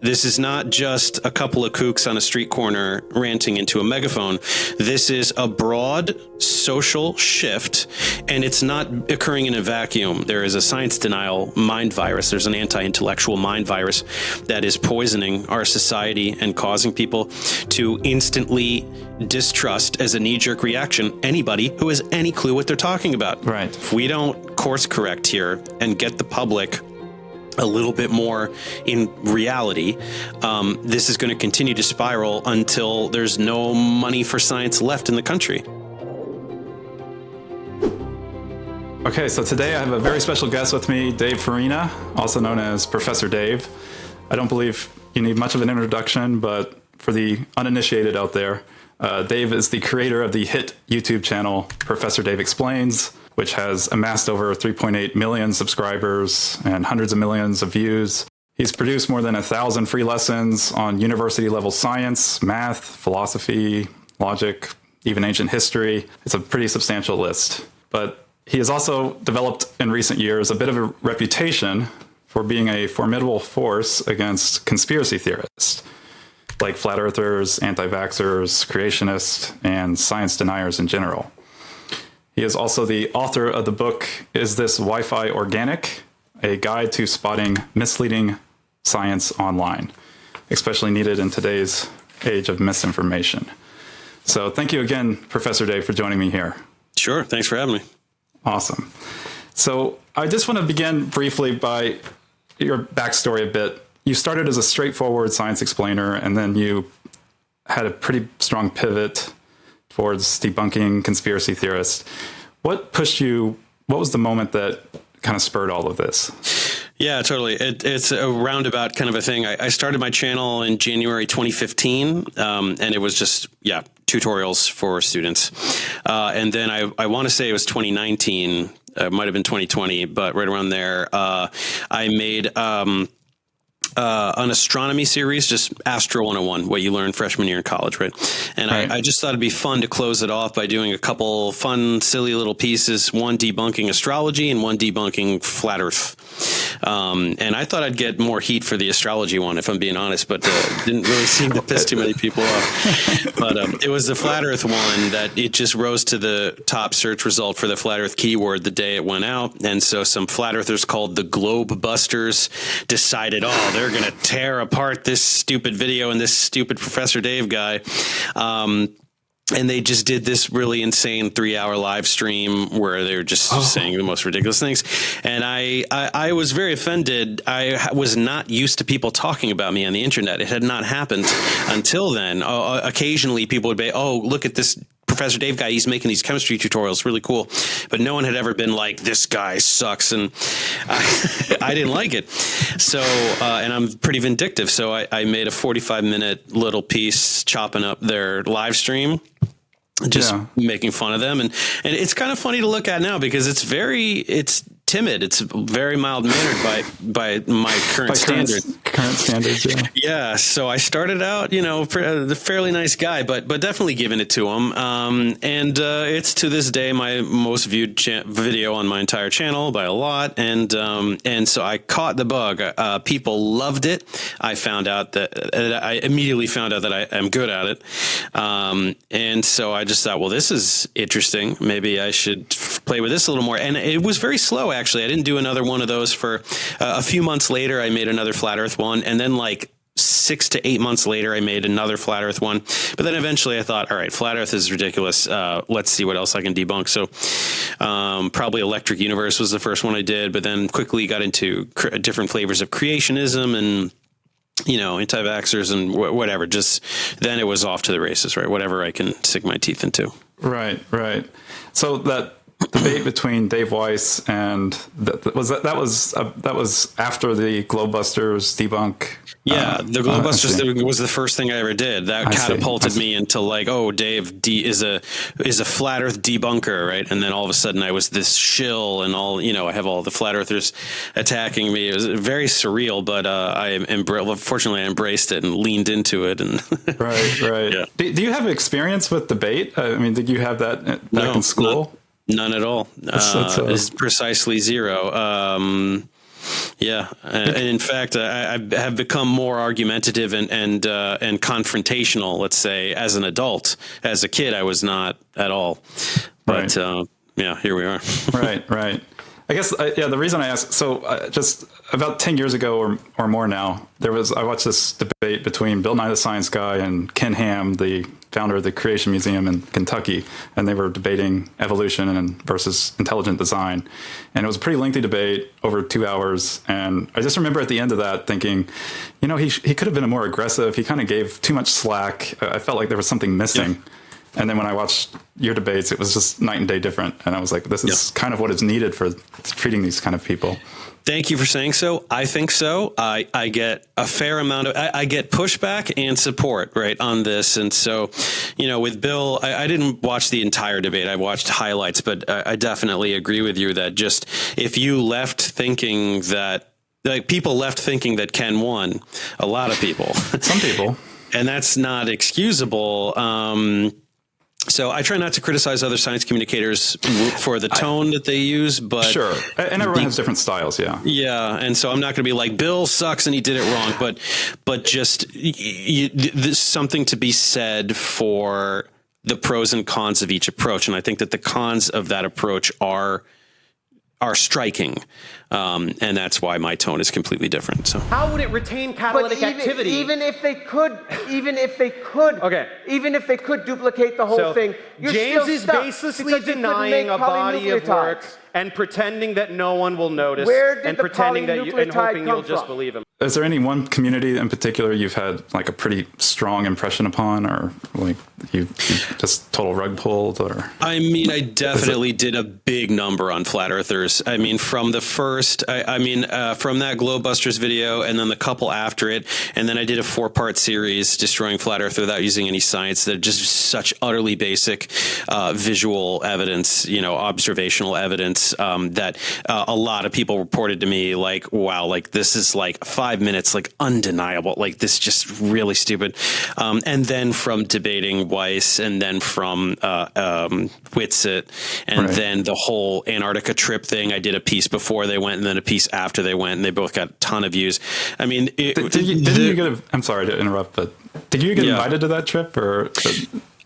This is not just a couple of kooks on a street corner ranting into a megaphone. This is a broad social shift, and it's not occurring in a vacuum. There is a science denial mind virus. There's an anti-intellectual mind virus that is poisoning our society and causing people to instantly distrust, as a knee-jerk reaction, anybody who has any clue what they're talking about. Right. If we don't course correct here and get the public a little bit more in reality, this is going to continue to spiral until there's no money for science left in the country. Okay, so today I have a very special guest with me, Dave Farina, also known as Professor Dave. I don't believe you need much of an introduction, but for the uninitiated out there, Dave is the creator of the hit YouTube channel Professor Dave Explains, which has amassed over 3.8 million subscribers and hundreds of millions of views. He's produced more than 1,000 free lessons on university-level science, math, philosophy, logic, even ancient history. It's a pretty substantial list. But he has also developed in recent years a bit of a reputation for being a formidable force against conspiracy theorists, like flat earthers, anti-vaxxers, creationists, and science deniers in general. He is also the author of the book, Is This Wi-Fi Organic? A Guide to Spotting Misleading Science Online, especially needed in today's age of misinformation. So thank you again, Professor Dave, for joining me here. Sure. Thanks for having me. Awesome. So I just want to begin briefly by your backstory a bit. You started as a straightforward science explainer, and then you had a pretty strong pivot towards debunking conspiracy theorists. What pushed you? What was the moment that kind of spurred all of this? Yeah, totally. It's a roundabout kind of a thing. I started my channel in January 2015, and it was just, tutorials for students. And then I want to say it was 2019, it might have been 2020, but right around there, I made an astronomy series, just Astro 101, what you learn freshman year in college, right? And right. I just thought it'd be fun to close it off by doing a couple fun, silly little pieces, one debunking astrology and one debunking flat Earth. And I thought I'd get more heat for the astrology one, if I'm being honest, but didn't really seem to piss too many people off. But it was the flat Earth one that it just rose to the top search result for the flat Earth keyword the day it went out. And so some flat earthers called the Globe Busters decided, they're going to tear apart this stupid video and this stupid Professor Dave guy. And they just did this really insane 3-hour live stream where they were just saying the most ridiculous things. And I was very offended. I was not used to people talking about me on the internet. It had not happened until then. Occasionally people would be, look at this Professor Dave guy, he's making these chemistry tutorials, really cool. But no one had ever been like, this guy sucks. And I didn't like it. So, and I'm pretty vindictive. So I made a 45-minute little piece chopping up their live stream, just making fun of them. And it's kind of funny to look at now because it's timid. It's very mild mannered by my current standards. Current standards, yeah. Yeah. So I started out, the fairly nice guy, but definitely giving it to him. And it's to this day my most viewed video on my entire channel by a lot. And so I caught the bug. People loved it. I found out that I immediately found out that I am good at it. And so I just thought, well, this is interesting. Maybe I should play with this a little more. And it was very slow, actually. I didn't do another one of those for a few months later. I made another flat Earth one. And then like 6 to 8 months later, I made another flat Earth one. But then eventually I thought, all right, flat Earth is ridiculous. Let's see what else I can debunk. So probably Electric Universe was the first one I did, but then quickly got into different flavors of creationism and anti-vaxxers and whatever. Just then it was off to the races, right? Whatever I can sink my teeth into. Right. So that debate between Dave Weiss and that was after the Globebusters debunk. Yeah, the Globebusters was the first thing I ever did. That catapulted me into like, Dave is a flat Earth debunker, right? And then all of a sudden I was this shill, and I have all the flat Earthers attacking me. It was very surreal, but fortunately I embraced it and leaned into it. And right. Yeah. Do you have experience with debate? I mean, did you have that back in school? None at all. It's precisely zero. Yeah, and in fact, I have become more argumentative and confrontational. Let's say as an adult. As a kid, I was not at all. But yeah, here we are. Right. I guess the reason I asked. So just about 10 years ago or more now, I watched this debate between Bill Nye the Science Guy and Ken Ham, the founder of the Creation Museum in Kentucky, and they were debating evolution versus intelligent design. And it was a pretty lengthy debate over 2 hours. And I just remember at the end of that thinking, he could have been more aggressive. He kind of gave too much slack. I felt like there was something missing. Yeah. And then when I watched your debates, it was just night and day different. And I was like, this is kind of what is needed for treating these kind of people. Thank you for saying so. I think so. I get a fair amount of, I get pushback and support on this. And so, with Bill, I didn't watch the entire debate. I watched highlights, but I definitely agree with you that just if you left thinking that, people left thinking that Ken won, a lot of people. Some people. And that's not excusable. So I try not to criticize other science communicators for the tone that they use, but sure. And everyone has different styles. Yeah. Yeah. And so I'm not going to be like Bill sucks and he did it wrong, but just there's something to be said for the pros and cons of each approach. And I think that the cons of that approach are striking. And that's why my tone is completely different. So how would it retain catalytic activity? Even if they could, okay. Even if they could duplicate the whole thing, you're James still is stuck baselessly denying a body of work and pretending that no one will notice, and pretending that and hoping you'll just believe him. Is there any one community in particular you've had like a pretty strong impression upon, or like you just total rug pulled? Or I mean, I definitely did a big number on flat earthers. I mean, from the first, from that Globebusters video, and then the couple after it, and then I did a 4-part series destroying flat earth without using any science. That just such utterly basic visual evidence, observational evidence that a lot of people reported to me like, wow, like this is like 5 minutes, like undeniable, like this just really stupid. And then from debating Weiss, and then from Whitsett, and then the whole Antarctica trip thing. I did a piece before they went and then a piece after they went, and they both got a ton of views. I mean, I'm sorry to interrupt, but did you get invited to that trip or?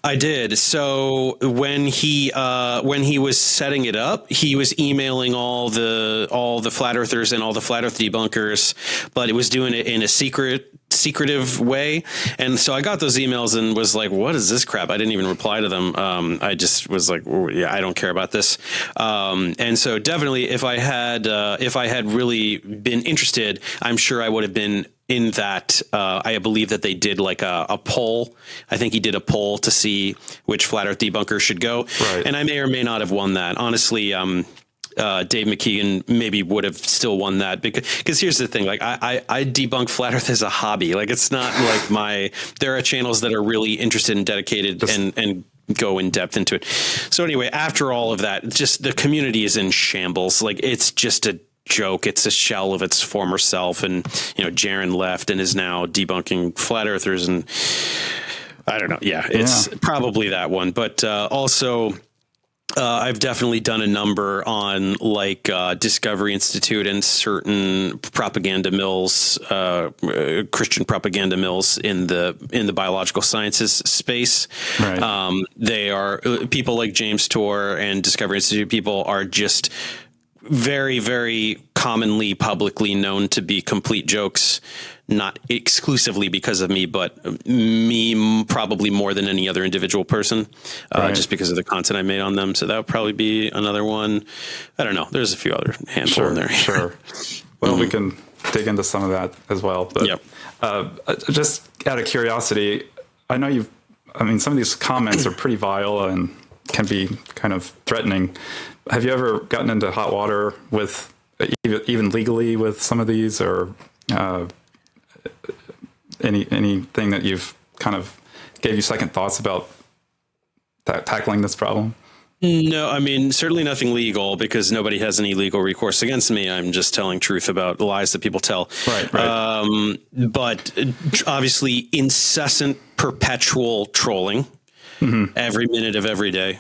I did. So when he was setting it up, he was emailing all the flat earthers and all the flat earth debunkers, but it was doing it in a secretive way. And so I got those emails and was like, what is this crap? I didn't even reply to them. I just was like, oh, yeah, I don't care about this. And so definitely if I had really been interested, I'm sure I would have been in that. I believe that they did like a poll. I think he did a poll to see which flat earth debunker should go. Right. And I may or may not have won that. Honestly, Dave McKeegan maybe would have still won that because here's the thing, like I debunk flat earth as a hobby. Like it's not like there are channels that are really interested and dedicated and go in depth into it. So anyway, after all of that, just the community is in shambles. Like it's just a joke. It's a shell of its former self. And, Jaron left and is now debunking flat earthers. And I don't know. Yeah, it's probably that one. But also, I've definitely done a number on like Discovery Institute and certain propaganda mills, Christian propaganda mills in the biological sciences space. Right. They are people like James Tour and Discovery Institute people are just very, very commonly publicly known to be complete jokes, not exclusively because of me, but me probably more than any other individual person, just because of the content I made on them. So that would probably be another one. I don't know. There's a few other handful in there. Sure. Well, we can dig into some of that as well. But just out of curiosity, I know some of these comments are pretty vile and can be kind of threatening. Have you ever gotten into hot water with even legally with some of these, or anything that you've kind of gave you second thoughts about tackling this problem? No, I mean, certainly nothing legal because nobody has any legal recourse against me. I'm just telling truth about the lies that people tell. Right. But obviously incessant, perpetual trolling. every minute of every day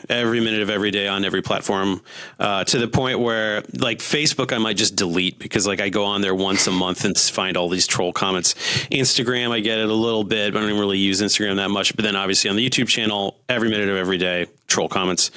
on every platform, to the point where like Facebook, I might just delete because like I go on there once a month and find all these troll comments. Instagram, I get it a little bit, but I don't really use Instagram that much. But then obviously on the YouTube channel, every minute of every day, troll comments.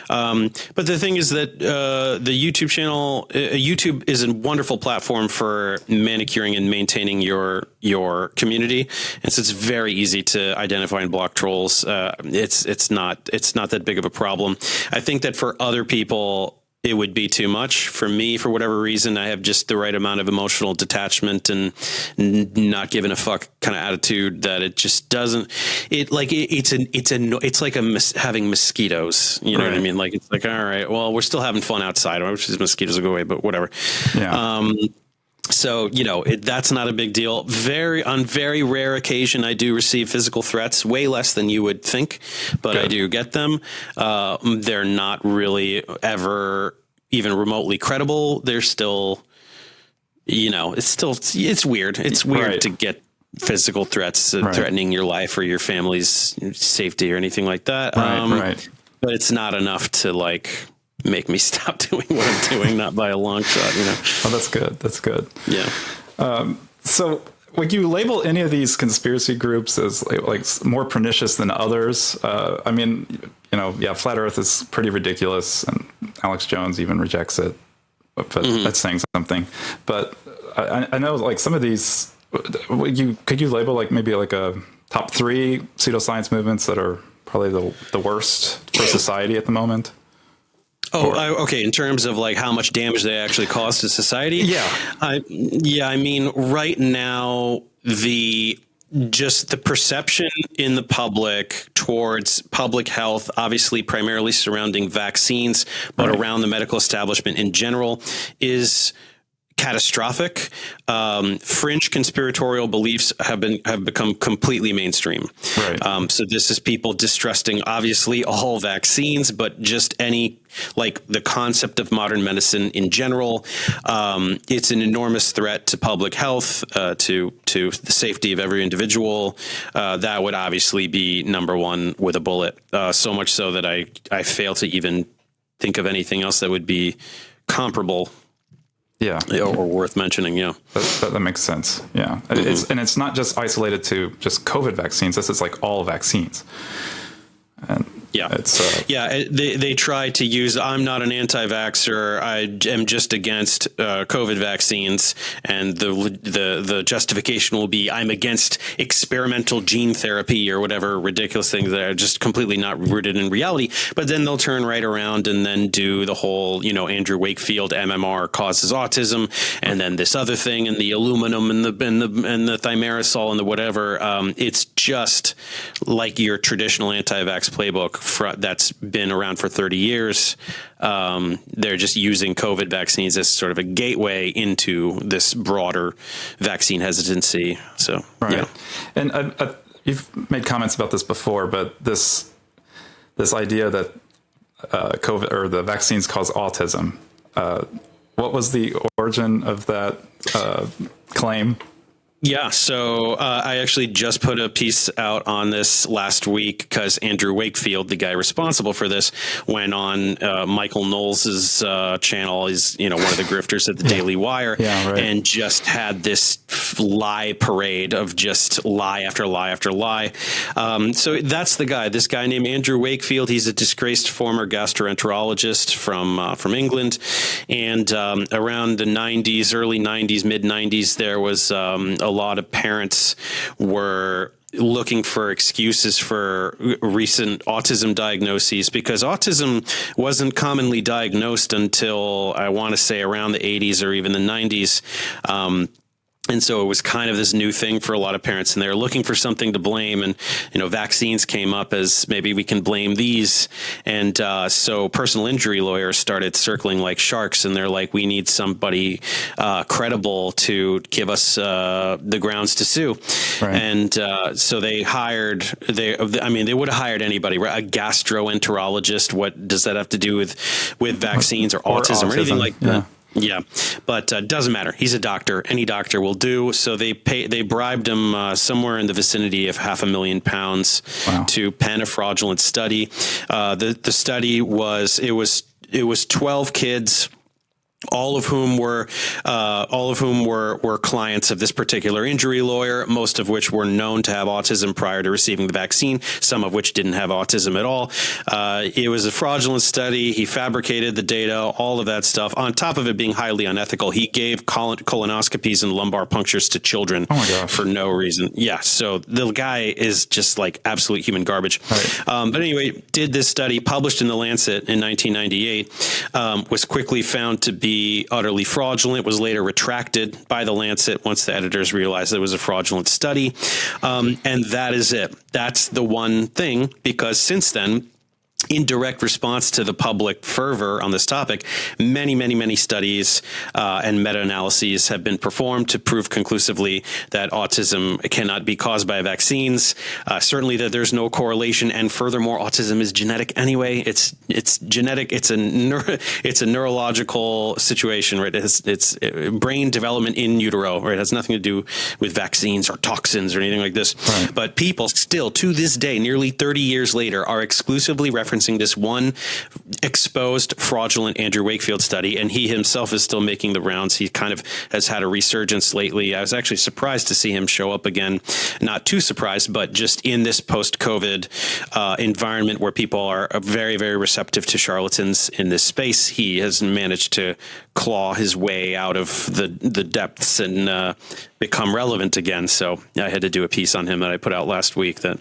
But the thing is that the YouTube channel, YouTube is a wonderful platform for manicuring and maintaining your community, and so it's very easy to identify and block trolls. It's not that big of a problem. I think that for other people, it would be too much. For me, for whatever reason, I have just the right amount of emotional detachment and not giving a fuck kind of attitude that it just doesn't. It's like having mosquitoes. You know what I mean? Like it's like, all right, well, we're still having fun outside. I wish these mosquitoes would go away, but whatever. Yeah. So, you know, that's not a big deal. On very rare occasion, I do receive physical threats, way less than you would think, but I do get them. They're not really ever even remotely credible. They're still, you know, it's weird. It's weird to get physical threats threatening your life or your family's safety or anything like that. But it's not enough to like make me stop doing what I'm doing, not by a long shot, you know. Oh, that's good. That's good. Yeah. So would you label any of these conspiracy groups as like more pernicious than others? I mean, you know, yeah, flat Earth is pretty ridiculous, and Alex Jones even rejects it, but that's saying something. But I know like some of these, could you label like maybe like a top 3 pseudoscience movements that are probably the worst for society at the moment? Okay. In terms of like how much damage they actually cause to society. Yeah. I mean, right now, the perception in the public towards public health, obviously primarily surrounding vaccines, but around the medical establishment in general, is catastrophic. Fringe conspiratorial beliefs have become completely mainstream. So this is people distrusting, obviously, all vaccines, but just any, like the concept of modern medicine in general. It's an enormous threat to public health, to the safety of every individual. That would obviously be number one with a bullet. So much so that I fail to even think of anything else that would be comparable. Yeah, or worth mentioning. Yeah, that makes sense. Yeah, it's not just isolated to just COVID vaccines. This is like all vaccines. And they try to use, I'm not an anti-vaxxer, I am just against COVID vaccines, and the justification will be I'm against experimental gene therapy or whatever ridiculous things that are just completely not rooted in reality. But then they'll turn right around and then do the whole, you know, Andrew Wakefield MMR causes autism, and then this other thing, and the aluminum and the thimerosal and the whatever. It's just like your traditional anti-vax playbook that's been around for 30 years. They're just using COVID vaccines as sort of a gateway into this broader vaccine hesitancy. So, yeah. And you've made comments about this before, but this idea that COVID or the vaccines cause autism. What was the origin of that claim? Yeah, so I actually just put a piece out on this last week because Andrew Wakefield, the guy responsible for this, went on Michael Knowles's channel. He's, you know, one of the grifters at the Daily Wire, and just had this lie parade of just lie after lie after lie. So that's the guy. This guy named Andrew Wakefield. He's a disgraced former gastroenterologist from England, and around the 90s, early 90s, mid 90s, there was a lot of parents were looking for excuses for recent autism diagnoses, because autism wasn't commonly diagnosed until, I want to say, around the 80s or even the 90s. And so it was kind of this new thing for a lot of parents, and they're looking for something to blame. And, you know, vaccines came up as maybe we can blame these. And so personal injury lawyers started circling like sharks, and they're like, we need somebody credible to give us the grounds to sue. And so they hired, they would have hired anybody, right? A gastroenterologist. What does that have to do with vaccines or autism or anything like that? Yeah, but doesn't matter. He's a doctor. Any doctor will do. So they bribed him somewhere in the vicinity of £500,000 to pen a fraudulent study. The study was 12 kids, all of whom were clients of this particular injury lawyer, most of which were known to have autism prior to receiving the vaccine, some of which didn't have autism at all. It was a fraudulent study. He fabricated the data, all of that stuff. On top of it being highly unethical, he gave colonoscopies and lumbar punctures to children for no reason. Yeah, so the guy is just like absolute human garbage. Right. But anyway, did this study, published in The Lancet in 1998, was quickly found to be utterly fraudulent, was later retracted by The Lancet once the editors realized it was a fraudulent study. And that is it. That's the one thing, because since then, in direct response to the public fervor on this topic, many studies and meta-analyses have been performed to prove conclusively that autism cannot be caused by vaccines. Certainly that there's no correlation, and furthermore, autism is genetic anyway. It's genetic. It's a neurological situation, right? It's brain development in utero, right? It has nothing to do with vaccines or toxins or anything like this. Right. But people still, to this day, nearly 30 years later, are exclusively referencing this one exposed fraudulent Andrew Wakefield study, and he himself is still making the rounds. He kind of has had a resurgence lately. I was actually surprised to see him show up again. Not too surprised, but just in this post-COVID environment where people are very, very receptive to charlatans in this space, he has managed to claw his way out of the depths and become relevant again. So I had to do a piece on him that I put out last week that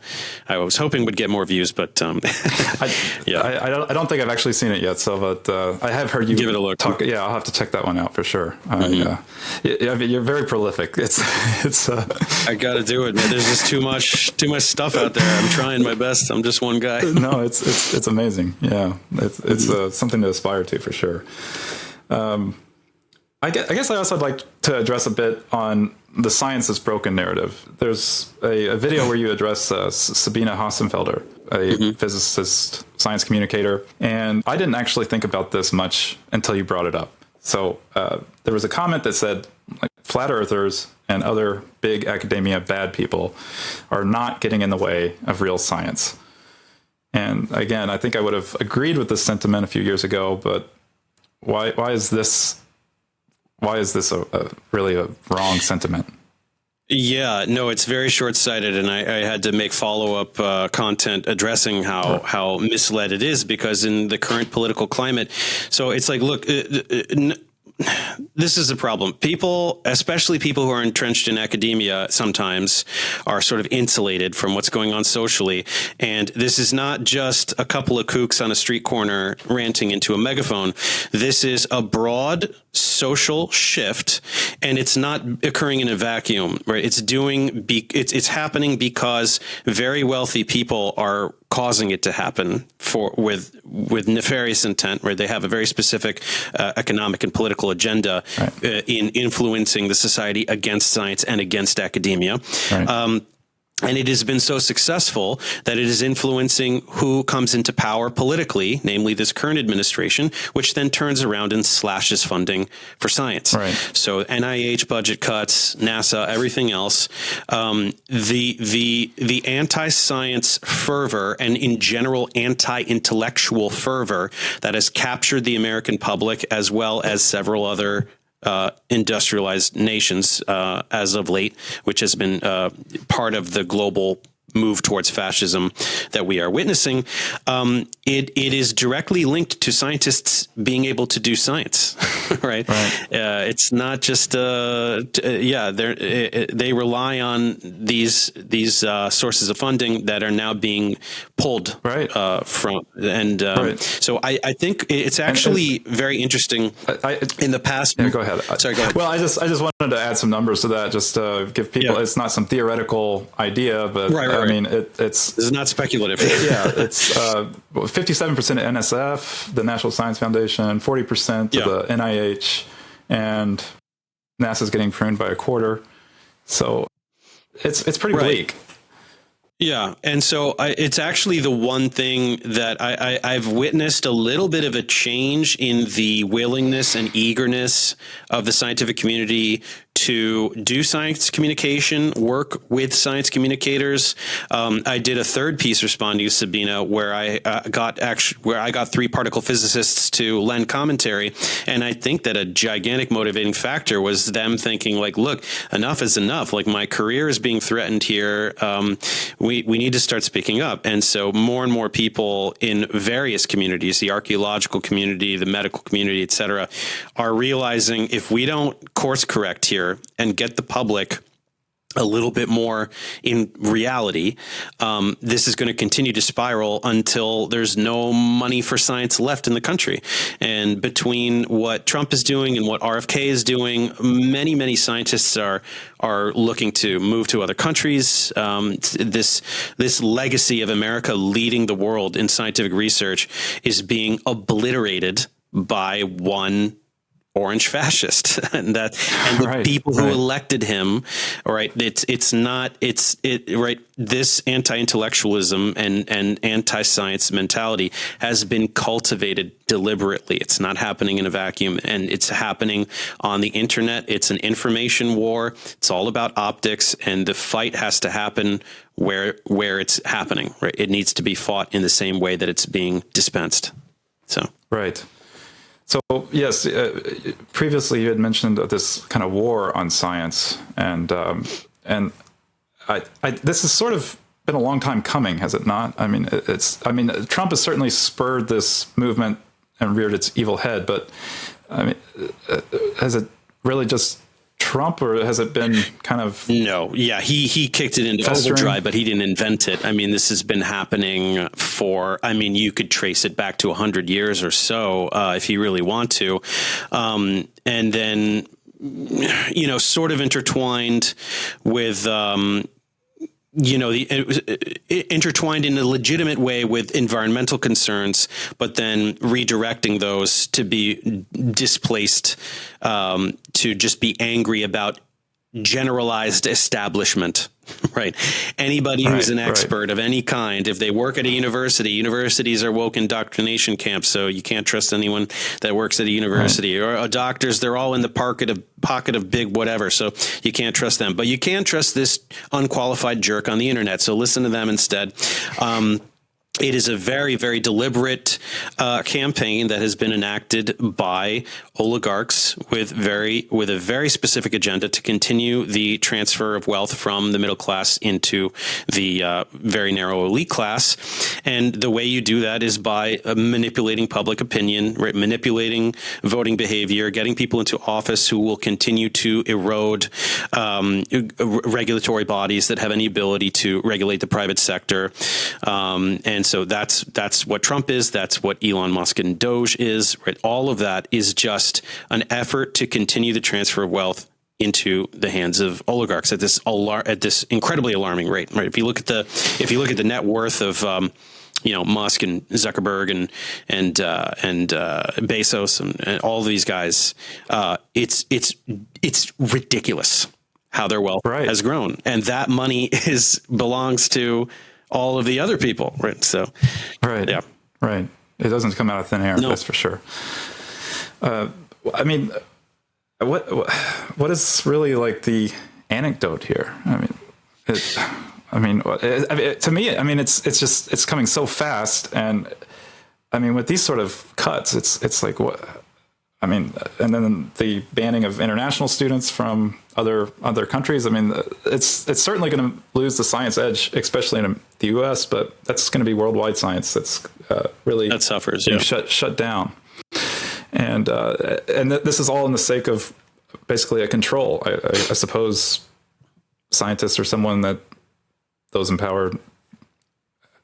I was hoping would get more views, but I don't think I've actually seen it yet. So, but I have heard you give it a look. Yeah, I'll have to check that one out for sure. You're very prolific. It's I got to do it, man. There's just too much stuff out there. I'm trying my best. I'm just one guy. No, it's amazing. Yeah, it's something to aspire to for sure. I guess I also would like to address a bit on the science is broken narrative. There's a video where you address Sabine Hossenfelder, a physicist, science communicator, and I didn't actually think about this much until you brought it up. So there was a comment that said, like, flat earthers and other big academia bad people are not getting in the way of real science. And again, I think I would have agreed with this sentiment a few years ago, but why is this really a wrong sentiment? Yeah, no, it's very short-sighted, and I had to make follow-up content addressing how misled it is, because in the current political climate, so it's like, look, this is the problem. People, especially people who are entrenched in academia, sometimes are sort of insulated from what's going on socially. And this is not just a couple of kooks on a street corner ranting into a megaphone. This is a broad social shift, and it's not occurring in a vacuum, right? It's happening because very wealthy people are causing it to happen with nefarious intent, where they have a very specific economic and political agenda in influencing the society against science and against academia. Right. And it has been so successful that it is influencing who comes into power politically, namely this current administration, which then turns around and slashes funding for science. Right. So NIH budget cuts, NASA, everything else. The anti-science fervor and in general anti-intellectual fervor that has captured the American public, as well as several other industrialized nations as of late, which has been part of the global move towards fascism that we are witnessing. It is directly linked to scientists being able to do science, right? It's not just they rely on these sources of funding that are now being pulled from, and so I think it's actually very interesting. In the past, go ahead. Sorry, go ahead. Well, I just wanted to add some numbers to that, just to give people. It's not some theoretical idea, but I mean, this is not speculative. It's 57% of NSF, the National Science Foundation, 40% of the NIH, and NASA's getting pruned by a quarter. So it's pretty bleak. Yeah. And so it's actually the one thing that I've witnessed a little bit of a change in the willingness and eagerness of the scientific community to do science communication, work with science communicators. I did a third piece responding to Sabine where I got 3 particle physicists to lend commentary. And I think that a gigantic motivating factor was them thinking like, look, enough is enough. Like my career is being threatened here. We need to start speaking up. And so more and more people in various communities, the archaeological community, the medical community, et cetera, are realizing if we don't course correct here and get the public a little bit more in reality, this is going to continue to spiral until there's no money for science left in the country. And between what Trump is doing and what RFK is doing, many scientists are looking to move to other countries. This legacy of America leading the world in scientific research is being obliterated by one orange fascist, and the people who elected him, right? This anti-intellectualism and anti-science mentality has been cultivated deliberately. It's not happening in a vacuum, and it's happening on the internet. It's an information war. It's all about optics, and the fight has to happen where it's happening. Right? It needs to be fought in the same way that it's being dispensed. So right. So yes, previously you had mentioned this kind of war on science, and this has sort of been a long time coming, has it not? I mean, Trump has certainly spurred this movement and reared its evil head, but I mean, has it really just Trump, or has it been kind of... No, yeah, he kicked it into overdrive, but he didn't invent it. I mean, this has been happening you could trace it back to 100 years or so if you really want to. And then, sort of intertwined with... intertwined in a legitimate way with environmental concerns, but then redirecting those to be displaced, to just be angry about generalized establishment, right? Anybody who's an expert of any kind, if they work at a university, universities are woke indoctrination camps, so you can't trust anyone that works at a university. Or doctors, they're all in the pocket of big whatever, so you can't trust them. But you can trust this unqualified jerk on the internet, so listen to them instead. It is a very, very deliberate campaign that has been enacted by oligarchs with a very specific agenda to continue the transfer of wealth from the middle class into the very narrow elite class. And the way you do that is by manipulating public opinion, right? Manipulating voting behavior, getting people into office who will continue to erode regulatory bodies that have any ability to regulate the private sector. And so that's what Trump is. That's what Elon Musk and Doge is. Right? All of that is just an effort to continue the transfer of wealth into the hands of oligarchs at this incredibly alarming rate. Right? If you look at the net worth of Musk and Zuckerberg and Bezos and all these guys, it's ridiculous how their wealth has grown, and that money belongs to all of the other people, right? So, right. It doesn't come out of thin air, that's for sure. I mean, what is really like the anecdote here? I mean, to me, it's coming so fast, and I mean, with these sort of cuts, it's like what. I mean, and then the banning of international students from other countries. I mean, it's certainly going to lose the science edge, especially in the U.S. But that's going to be worldwide science that's that suffers, shut down. And this is all in the sake of basically a control. I suppose scientists are someone that those empowered,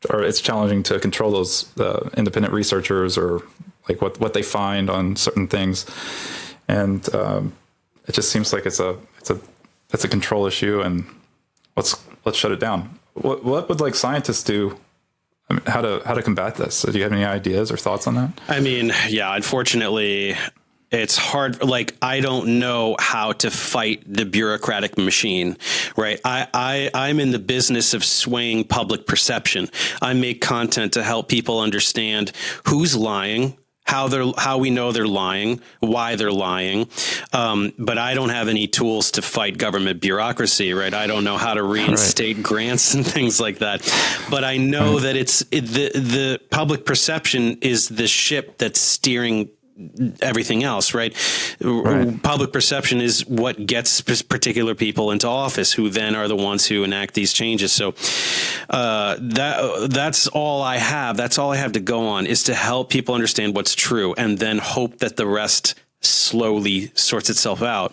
or it's challenging to control those independent researchers or like what they find on certain things, and it just seems like it's a control issue, and let's shut it down. What would like scientists do? I mean, how to combat this? So do you have any ideas or thoughts on that? I mean, yeah, unfortunately, it's hard. Like, I don't know how to fight the bureaucratic machine, right? I'm in the business of swaying public perception. I make content to help people understand who's lying, how we know they're lying, why they're lying. But I don't have any tools to fight government bureaucracy, right? I don't know how to reinstate grants and things like that. But I know that the public perception is the ship that's steering everything else, right? Public perception is what gets particular people into office, who then are the ones who enact these changes. So that's all I have. That's all I have to go on, is to help people understand what's true, and then hope that the rest slowly sorts itself out.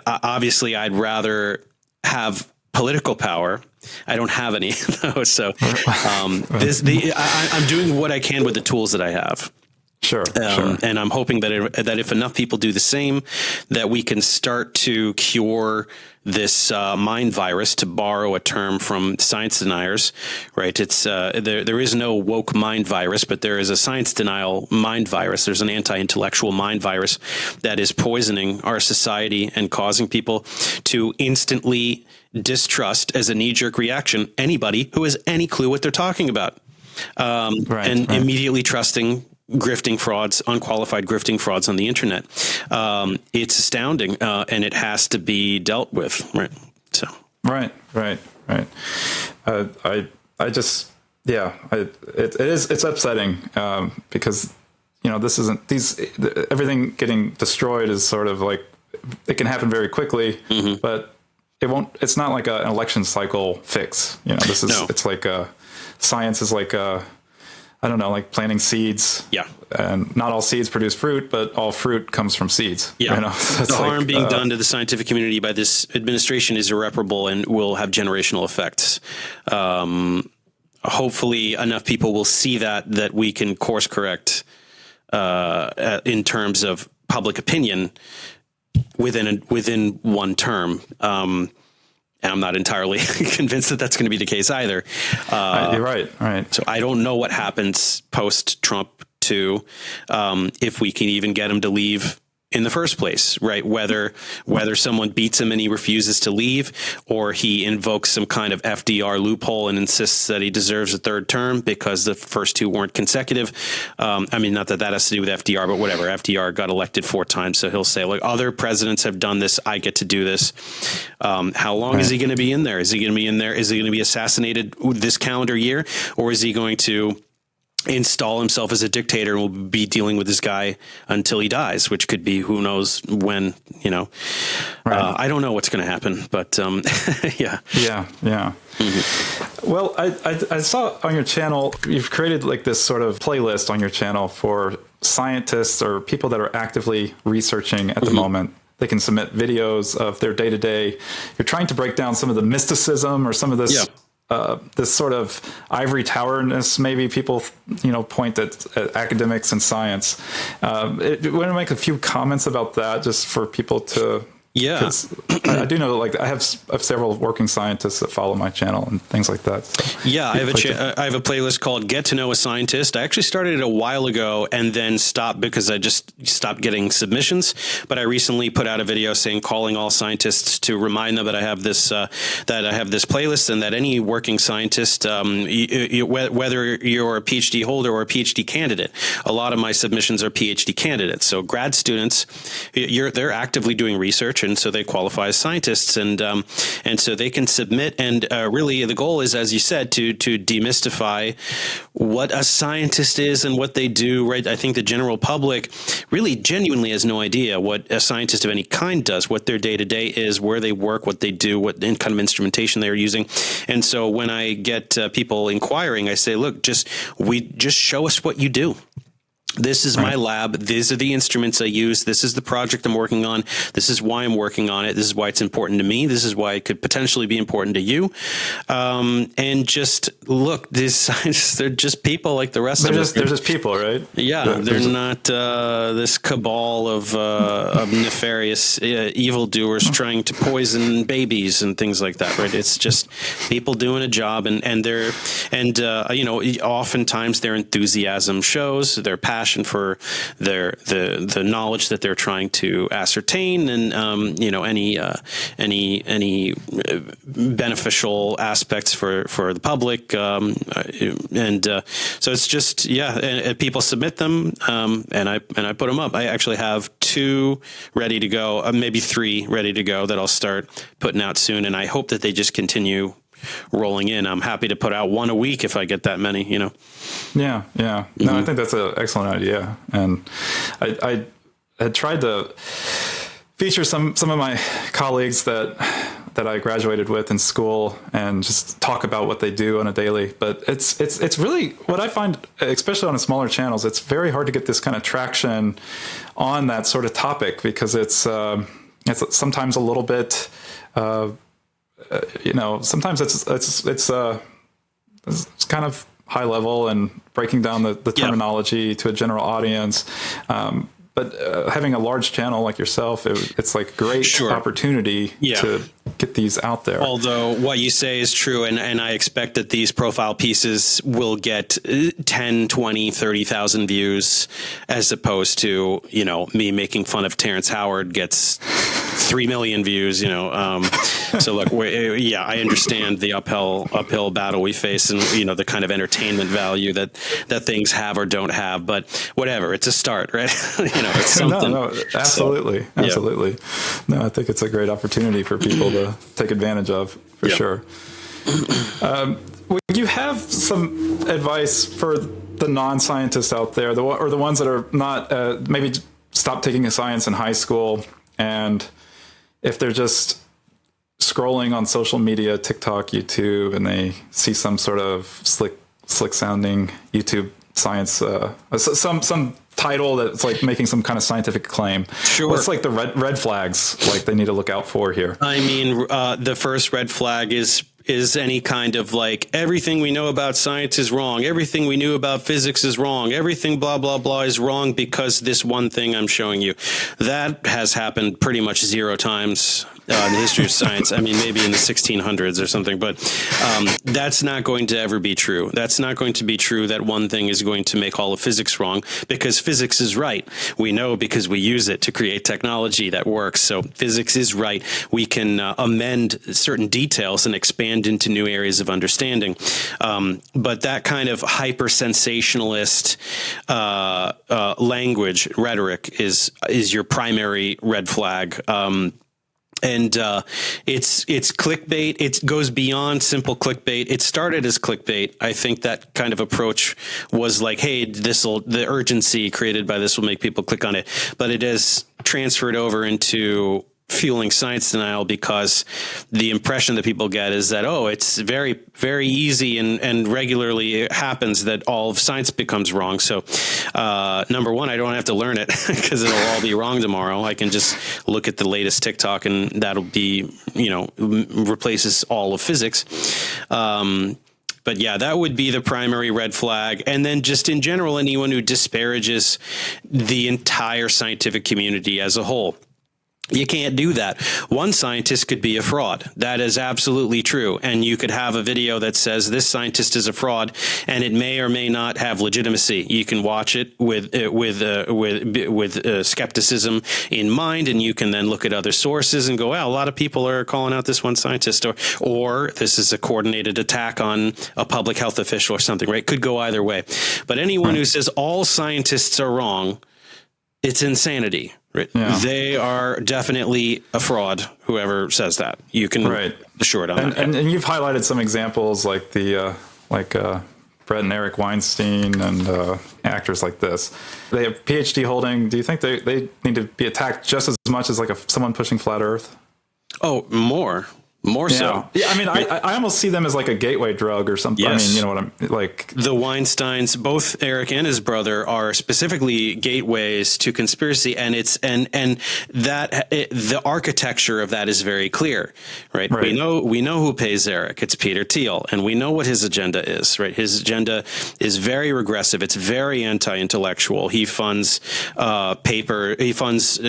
Obviously, I'd rather have political power. I don't have any though. So I'm doing what I can with the tools that I have. Sure. And I'm hoping that if enough people do the same, that we can start to cure this mind virus, to borrow a term from science deniers, right? It's there is no woke mind virus, but there is a science denial mind virus. There's an anti-intellectual mind virus that is poisoning our society and causing people to instantly distrust, as a knee-jerk reaction, anybody who has any clue what they're talking about, and immediately trusting grifting frauds, unqualified grifting frauds on the internet. It's astounding, and it has to be dealt with, right? So, it's upsetting because everything getting destroyed is sort of like, it can happen very quickly, but it's not like an election cycle fix. It's like science is like I don't know, like planting seeds. Yeah. And not all seeds produce fruit, but all fruit comes from seeds. Yeah. So the harm being done to the scientific community by this administration is irreparable and will have generational effects. Hopefully enough people will see that we can course correct in terms of public opinion within one term. And I'm not entirely convinced that that's going to be the case either. You're right. So I don't know what happens post-Trump 2, if we can even get him to leave in the first place, right? Whether someone beats him and he refuses to leave, or he invokes some kind of FDR loophole and insists that he deserves a third term because the first 2 weren't consecutive. I mean, not that has to do with FDR, but whatever. FDR got elected 4 times, so he'll say, like, other presidents have done this, I get to do this. How long is he going to be in there? Is he going to be in there? Is he going to be assassinated this calendar year, or is he going to install himself as a dictator and will be dealing with this guy until he dies, which could be who knows when, I don't know what's going to happen, but yeah. Mm-hmm. Well, I saw on your channel, you've created like this sort of playlist on your channel for scientists or people that are actively researching at the moment. They can submit videos of their day-to-day. You're trying to break down some of the mysticism or some of this this sort of ivory towerness, maybe people, point at academics and science. I want to make a few comments about that just for people to... Yeah, I do know, like, I have several working scientists that follow my channel and things like that. So yeah, I have a playlist called Get to Know a Scientist. I actually started it a while ago and then stopped because I just stopped getting submissions. But I recently put out a video calling all scientists to remind them that I have this playlist, and that any working scientist, whether you're a PhD holder or a PhD candidate, a lot of my submissions are PhD candidates. So grad students, they're actively doing research, and so they qualify as scientists, and so they can submit. And really, the goal is, as you said, to demystify what a scientist is and what they do. Right? I think the general public really genuinely has no idea what a scientist of any kind does, what their day to day is, where they work, what they do, what kind of instrumentation they're using. And so when I get people inquiring, I say, look, just show us what you do. This is my lab. These are the instruments I use. This is the project I'm working on. This is why I'm working on it. This is why it's important to me. This is why it could potentially be important to you. And just look, these scientists, they're just people like the rest of us. They're just people, right? Yeah, they're not this cabal of nefarious evildoers trying to poison babies and things like that, right? It's just people doing a job, and oftentimes their enthusiasm shows, their passion passion for the knowledge that they're trying to ascertain, and any beneficial aspects for the public, so it's just and people submit them, and I put them up. I actually have 2 ready to go, maybe 3 ready to go that I'll start putting out soon, and I hope that they just continue rolling in. I'm happy to put out 1 a week if I get that many, Yeah. No, I think that's an excellent idea. And I had tried to feature some of my colleagues that I graduated with in school and just talk about what they do on a daily. But it's really what I find, especially on the smaller channels, it's very hard to get this kind of traction on that sort of topic, because it's sometimes a little bit, sometimes it's kind of high level and breaking down the terminology to a general audience. But having a large channel like yourself, it's like a great opportunity to get these out there. Although what you say is true, and I expect that these profile pieces will get 10, 20, 30,000 views, as opposed to, me making fun of Terrence Howard gets 3 million views, So look, I understand the uphill battle we face, and, the kind of entertainment value that things have or don't have, but whatever, it's a start, right? It's something. No, absolutely. So, absolutely. No, I think it's a great opportunity for people to take advantage of, for sure. Would you have some advice for the non-scientists out there, or the ones that are not, maybe stop taking a science in high school, and if they're just scrolling on social media, TikTok, YouTube, and they see some sort of slick sounding YouTube science, some title that's like making some kind of scientific claim. Sure. What's like the red flags like they need to look out for here? I mean, the first red flag is any kind of like, everything we know about science is wrong. Everything we knew about physics is wrong. Everything blah, blah, blah is wrong because this one thing I'm showing you. That has happened pretty much 0 times in the history of science. I mean, maybe in the 1600s or something, but that's not going to ever be true. That's not going to be true that one thing is going to make all of physics wrong, because physics is right. We know because we use it to create technology that works. So physics is right. We can amend certain details and expand into new areas of understanding. But that kind of hyper-sensationalist language, rhetoric, is your primary red flag. And it's clickbait. It goes beyond simple clickbait. It started as clickbait. I think that kind of approach was like, hey, the urgency created by this will make people click on it. But it has transferred over into fueling science denial, because the impression that people get is that, it's very, very easy and regularly it happens that all of science becomes wrong. So number one, I don't have to learn it because it'll all be wrong tomorrow. I can just look at the latest TikTok and that'll be, replaces all of physics. But yeah, that would be the primary red flag. And then just in general, anyone who disparages the entire scientific community as a whole. You can't do that. One scientist could be a fraud. That is absolutely true. And you could have a video that says this scientist is a fraud, and it may or may not have legitimacy. You can watch it with skepticism in mind, and you can then look at other sources and go, well, a lot of people are calling out this one scientist, or this is a coordinated attack on a public health official or something, right? Could go either way. But anyone who says all scientists are wrong, it's insanity. Right. Yeah. They are definitely a fraud, whoever says that. You can assure it on that. And you've highlighted some examples like the Bret and Eric Weinstein and actors like this. They have PhD holding. Do you think they need to be attacked just as much as like someone pushing flat Earth? Oh, more so. Yeah, I mean, I almost see them as like a gateway drug or something. Yes. I mean, you know what I'm like. The Weinsteins, both Eric and his brother, are specifically gateways to conspiracy, and the architecture of that is very clear, right? We know who pays Eric. It's Peter Thiel, and we know what his agenda is, right? His agenda is very regressive. It's very anti-intellectual. He funds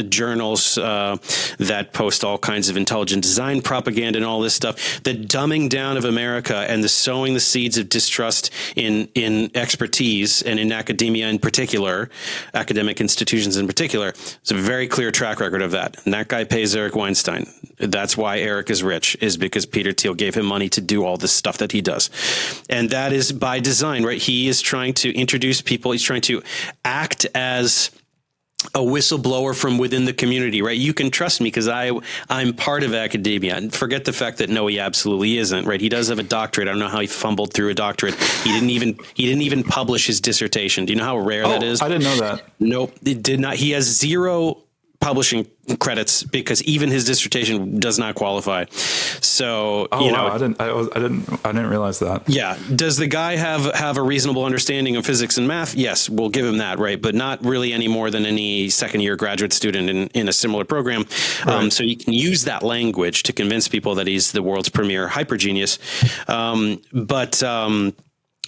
journals that post all kinds of intelligent design propaganda and all this stuff, the dumbing down of America and the sowing the seeds of distrust in expertise and in academia in particular, academic institutions in particular, it's a very clear track record of that. And that guy pays Eric Weinstein. That's why Eric is rich, is because Peter Thiel gave him money to do all this stuff that he does. And that is by design, right? He is trying to introduce people. He's trying to act as a whistleblower from within the community, right? You can trust me because I'm part of academia. And forget the fact that no, he absolutely isn't, right? He does have a doctorate. I don't know how he fumbled through a doctorate. He didn't even publish his dissertation. Do you know how rare that is? I didn't know that. Nope, it did not. He has 0 publishing credits because even his dissertation does not qualify. So, I didn't realize that. Yeah. Does the guy have a reasonable understanding of physics and math? Yes, we'll give him that, right? But not really any more than any second-year graduate student in a similar program. Right. So you can use that language to convince people that he's the world's premier hyper genius.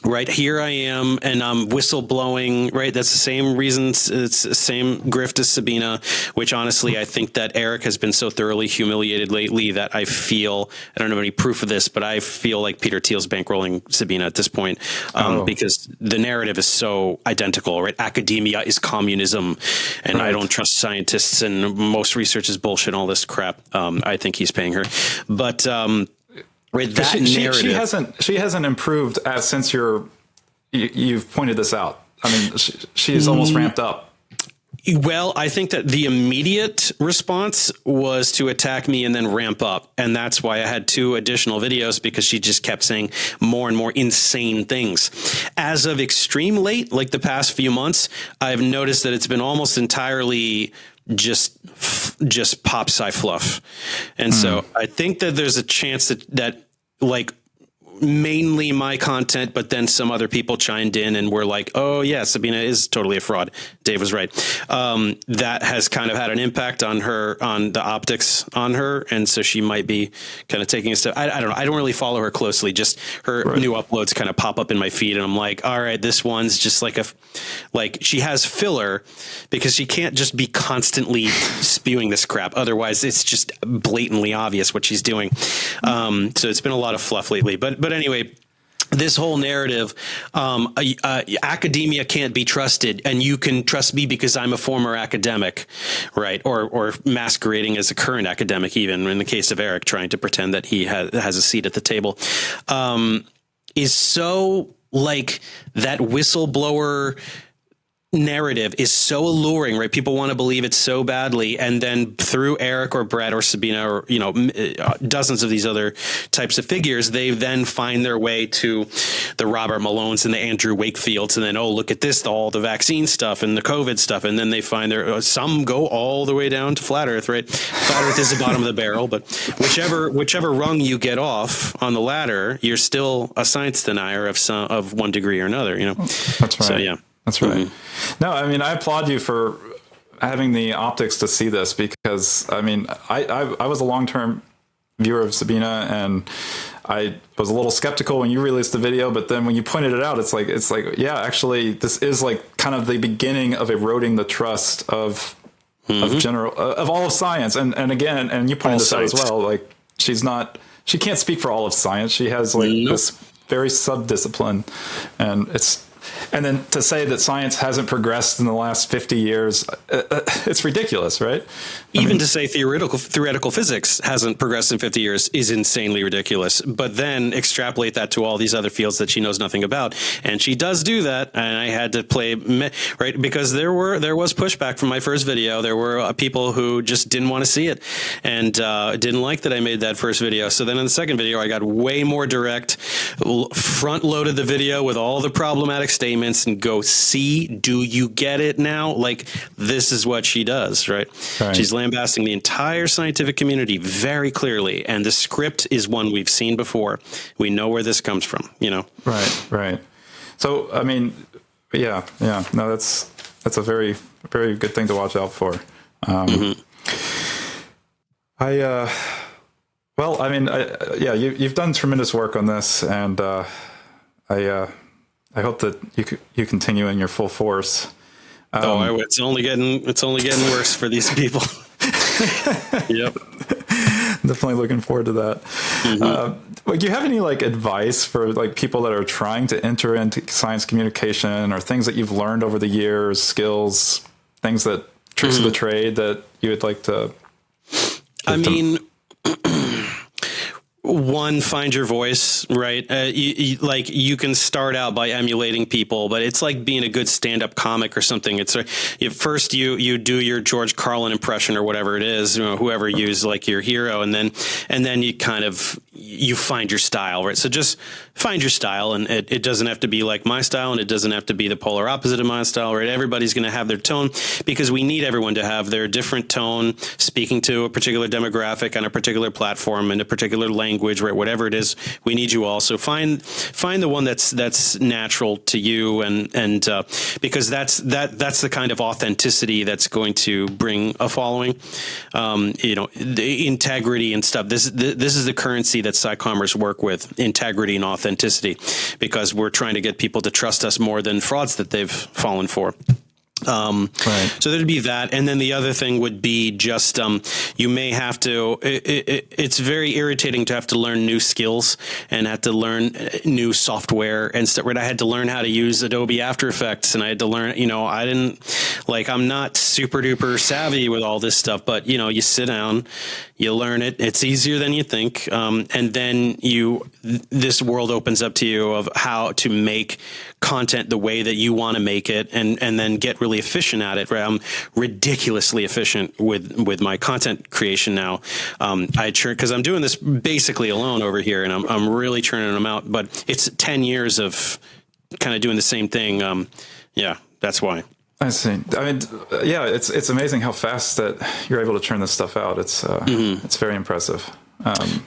Right here I am, and I'm whistleblowing, right? That's the same reasons. It's the same grift as Sabine, which honestly, I think that Eric has been so thoroughly humiliated lately that I feel, I don't have any proof of this, but I feel like Peter Thiel's bankrolling Sabine at this point because the narrative is so identical, right? Academia is communism, and I don't trust scientists, and most research is bullshit and all this crap. I think he's paying her. But with that narrative, she hasn't improved since you've pointed this out. I mean, she's almost ramped up. Well, I think that the immediate response was to attack me and then ramp up. And that's why I had 2 additional videos, because she just kept saying more and more insane things. As of extreme late, like the past few months, I've noticed that it's been almost entirely just pop sci fluff. And so I think that there's a chance that like mainly my content, but then some other people chimed in and were like, oh yeah, Sabine is totally a fraud. Dave was right. That has kind of had an impact on her, on the optics on her. And so she might be kind of taking a step. I don't know. I don't really follow her closely. Just her new uploads kind of pop up in my feed. And I'm like, all right, this one's just like she has filler because she can't just be constantly spewing this crap. Otherwise it's just blatantly obvious what she's doing. So it's been a lot of fluff lately, but anyway, this whole narrative, academia can't be trusted, and you can trust me because I'm a former academic, right? Or masquerading as a current academic, even in the case of Eric, trying to pretend that he has a seat at the table, is so like that whistleblower narrative is so alluring, right? People want to believe it so badly. And then through Eric or Bret or Sabine or, dozens of these other types of figures, they then find their way to the Robert Malones and the Andrew Wakefields. And then, oh, look at this, all the vaccine stuff and the COVID stuff. And then they find some go all the way down to flat Earth, right? Flat Earth is the bottom of the barrel, but whichever rung you get off on the ladder, you're still a science denier of one degree or another, That's right. So, yeah. That's right. No, I mean, I applaud you for having the optics to see this, because I mean, I was a long-term viewer of Sabine, and I was a little skeptical when you released the video, but then when you pointed it out, it's like, yeah, actually this is like kind of the beginning of eroding the trust of all of science. And again, and you pointed this out as well, like she can't speak for all of science. She has like this very sub-discipline, and then to say that science hasn't progressed in the last 50 years, it's ridiculous, right? To say theoretical physics hasn't progressed in 50 years is insanely ridiculous. But then extrapolate that to all these other fields that she knows nothing about. And she does do that. And I had to play, right, because there was pushback from my first video. There were people who just didn't want to see it and didn't like that I made that first video. So then in the second video, I got way more direct, front loaded the video with all the problematic statements and go, see, do you get it now? Like, this is what she does, right? She's lambasting the entire scientific community very clearly, and the script is one we've seen before. We know where this comes from, Right. So, I mean, yeah. No, that's a very, very good thing to watch out for. You've done tremendous work on this, and I hope that you continue in your full force. It's only getting worse for these people. Yep. Definitely looking forward to that. Do you have any like advice for like people that are trying to enter into science communication, or things that you've learned over the years, skills, things that tricks of the trade that you would like to? One, find your voice, right? You can start out by emulating people, but it's like being a good stand-up comic or something. It's first you do your George Carlin impression or whatever it is, whoever you use like your hero, and then you kind of you find your style, right? So just find your style, and it doesn't have to be like my style, and it doesn't have to be the polar opposite of my style, right? Everybody's going to have their tone, because we need everyone to have their different tone, speaking to a particular demographic on a particular platform in a particular language, right? Whatever it is, we need you all. So find the one that's natural to you, and because that's the kind of authenticity that's going to bring a following. The integrity and stuff. This is the currency that Psychomers work with: integrity and authenticity, because we're trying to get people to trust us more than frauds that they've fallen for. Right. So there'd be that. And then the other thing would be just, you may have to, it's very irritating to have to learn new skills and have to learn new software and stuff. Right. I had to learn how to use Adobe After Effects, and I had to learn, I'm not super duper savvy with all this stuff, but you sit down, you learn it. It's easier than you think. And then this world opens up to you of how to make content the way that you want to make it, and then get really efficient at it. Right? I'm ridiculously efficient with my content creation now. Because I'm doing this basically alone over here, and I'm really churning them out. But it's 10 years of kind of doing the same thing. That's why. I see. I mean, it's amazing how fast that you're able to churn this stuff out. It's very impressive.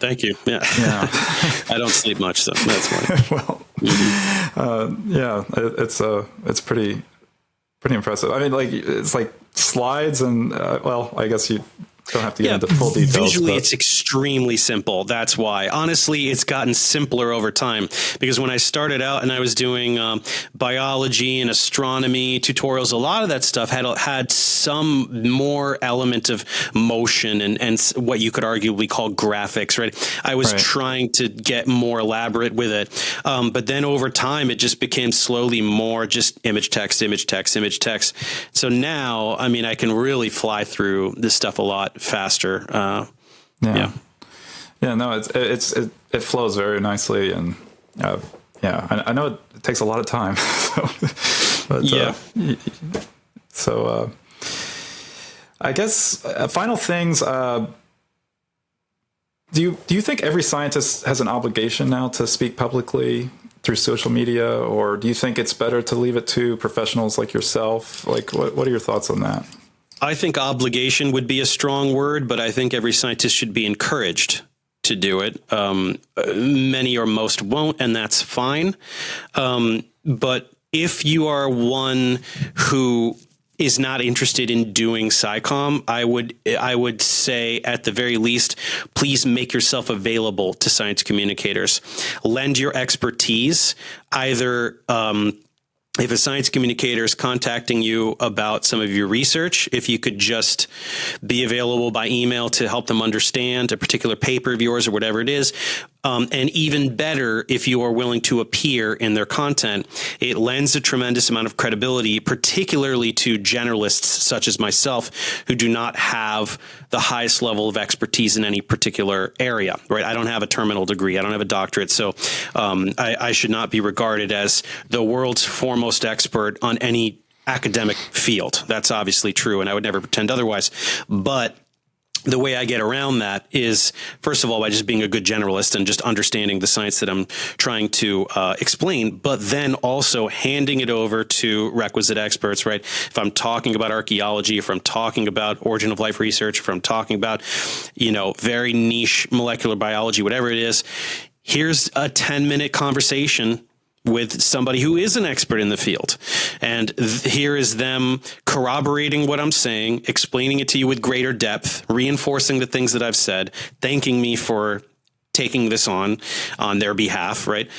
Thank you. Yeah. I don't sleep much, so that's why. Well, it's pretty impressive. I mean, it's like slides and I guess you don't have to get into full details. Visually, it's extremely simple. That's why. Honestly, it's gotten simpler over time, because when I started out and I was doing biology and astronomy tutorials, a lot of that stuff had some more element of motion and what you could arguably call graphics, right? I was trying to get more elaborate with it. But then over time, it just became slowly more just image, text, image, text, image, text. So now, I mean, I can really fly through this stuff a lot faster. No, it flows very nicely, and I know it takes a lot of time. So I guess final things. Do you think every scientist has an obligation now to speak publicly through social media, or do you think it's better to leave it to professionals like yourself? Like, what are your thoughts on that? I think obligation would be a strong word, but I think every scientist should be encouraged to do it. Many or most won't, and that's fine. But if you are one who is not interested in doing SciComm, I would say at the very least, please make yourself available to science communicators. Lend your expertise, either if a science communicator is contacting you about some of your research, if you could just be available by email to help them understand a particular paper of yours or whatever it is. And even better, if you are willing to appear in their content, it lends a tremendous amount of credibility, particularly to generalists such as myself, who do not have the highest level of expertise in any particular area, right? I don't have a terminal degree. I don't have a doctorate. So I should not be regarded as the world's foremost expert on any academic field. That's obviously true, and I would never pretend otherwise. But the way I get around that is, first of all, by just being a good generalist and just understanding the science that I'm trying to explain, but then also handing it over to requisite experts, right? If I'm talking about archaeology, if I'm talking about origin of life research, if I'm talking about, very niche molecular biology, whatever it is, here's a 10-minute conversation with somebody who is an expert in the field. And here is them corroborating what I'm saying, explaining it to you with greater depth, reinforcing the things that I've said, thanking me for taking this on their behalf, right?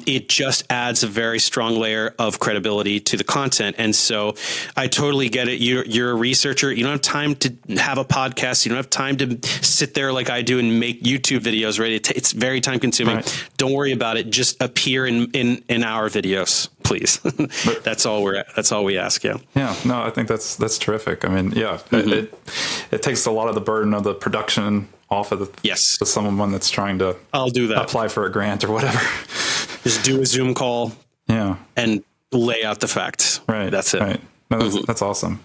It just adds a very strong layer of credibility to the content. And so I totally get it. You're a researcher. You don't have time to have a podcast. You don't have time to sit there like I do and make YouTube videos, right? It's very time consuming. Right. Don't worry about it. Just appear in our videos, please. That's all we ask. Yeah. Yeah. No, I think that's terrific. I mean, yeah, it takes a lot of the burden of the production off of someone that's trying to apply for a grant or whatever. Just do a Zoom call. Yeah. And lay out the facts. Right. That's it. Right. No, that's awesome.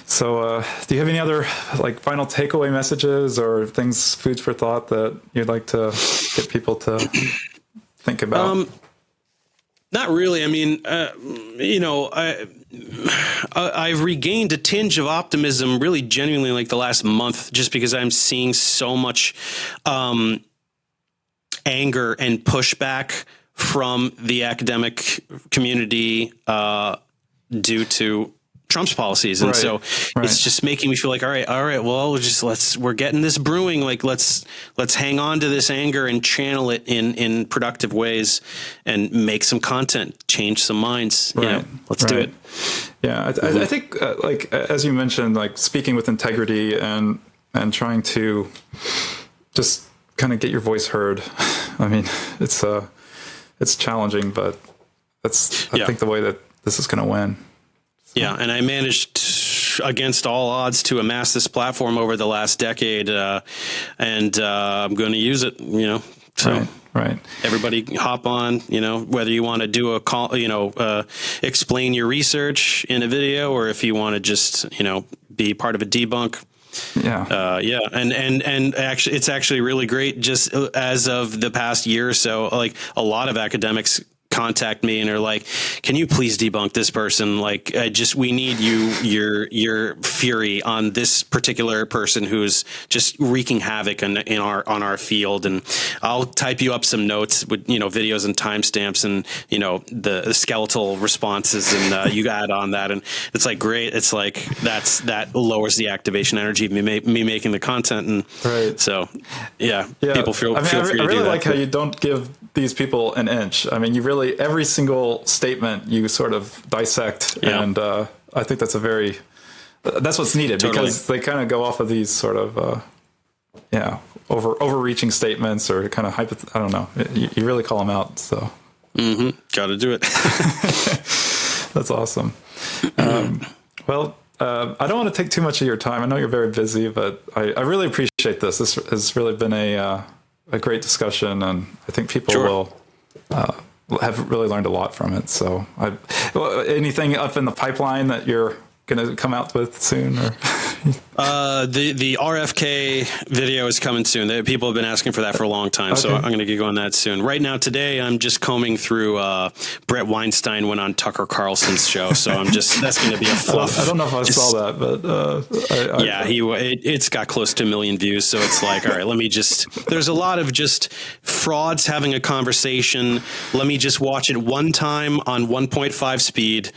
So, do you have any other final takeaway messages or things, foods for thought that you'd like to get people to think about? Not really. I mean, I've regained a tinge of optimism really genuinely like the last month, just because I'm seeing so much anger and pushback from the academic community due to Trump's policies. And so it's just making me feel like, all right, well, we're getting this brewing. Like, let's hang on to this anger and channel it in productive ways and make some content, change some minds. Right. Let's do it. Yeah. I think, as you mentioned, speaking with integrity and trying to just kind of get your voice heard. I mean, it's challenging, but I think the way that this is going to win. Yeah, and I managed against all odds to amass this platform over the last decade, and I'm going to use it. So right. Everybody hop on. Whether you want to do a call, explain your research in a video, or if you want to just be part of a debunk. Yeah. And actually, it's actually really great. Just as of the past year or so, a lot of academics contact me and are like, can you please debunk this person? We need your fury on this particular person who's just wreaking havoc on our field. And I'll type you up some notes with, videos and timestamps and, the skeletal responses, and you add on that. And it's great. It's that lowers the activation energy of me making the content. And so, people feel free to do that. I really like how you don't give these people an inch. I mean, every single statement you sort of dissect, and I think that's that's what's needed, because they kind of go off of these sort of overreaching statements or kind of I don't know. You really call them out. So got to do it. That's awesome. Well, I don't want to take too much of your time. I know you're very busy, but I really appreciate this. This has really been a great discussion, and I think people will have really learned a lot from it. So, anything up in the pipeline that you're going to come out with soon? Or? The RFK video is coming soon. People have been asking for that for a long time, so I'm going to get going on that soon. Right now, today, I'm just combing through Bret Weinstein went on Tucker Carlson's show, so that's going to be a fluff. I don't know if I saw that, but it's got close to 1 million views, so it's all right, there's a lot of just frauds having a conversation. Let me just watch it one time on 1.5 speed,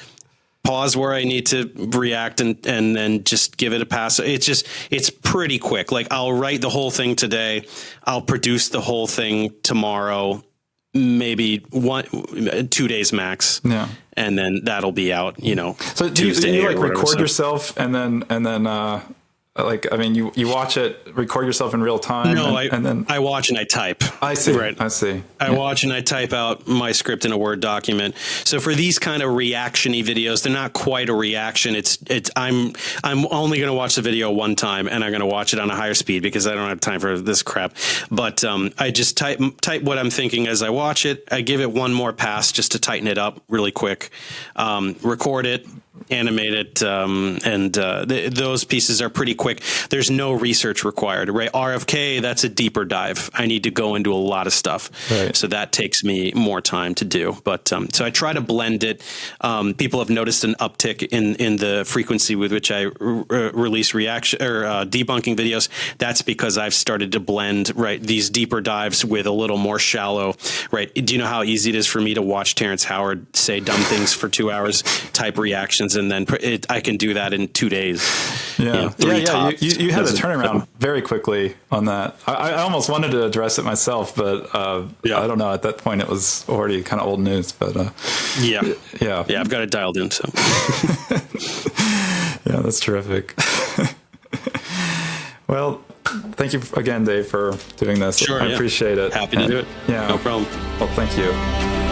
pause where I need to react, and then just give it a pass. It's pretty quick. I'll write the whole thing today. I'll produce the whole thing tomorrow, maybe 2 days max. Yeah. And then that'll be out, So do you record yourself and then you watch it, record yourself in real time? No, I watch and I type. I see. Right. I see. I watch and I type out my script in a Word document. So for these kind of reaction-y videos, they're not quite a reaction. I'm only going to watch the video one time, and I'm going to watch it on a higher speed because I don't have time for this crap. But I just type what I'm thinking as I watch it. I give it one more pass just to tighten it up really quick. Record it, animate it, and those pieces are pretty quick. There's no research required, right? RFK, that's a deeper dive. I need to go into a lot of stuff. Right. So that takes me more time to do. But so I try to blend it. People have noticed an uptick in the frequency with which I release reaction or debunking videos. That's because I've started to blend, right, these deeper dives with a little more shallow, right? Do you know how easy it is for me to watch Terrence Howard say dumb things for 2 hours, type reactions presentations, and then I can do that in 2 days. Yeah, tops. You had a turnaround very quickly on that. I almost wanted to address it myself, but I don't know. At that point, it was already kind of old news. But yeah, I've got it dialed in. So yeah, that's terrific. Well, thank you again, Dave, for doing this. Sure, I appreciate it. Happy to do it. Yeah, no problem. Well, thank you.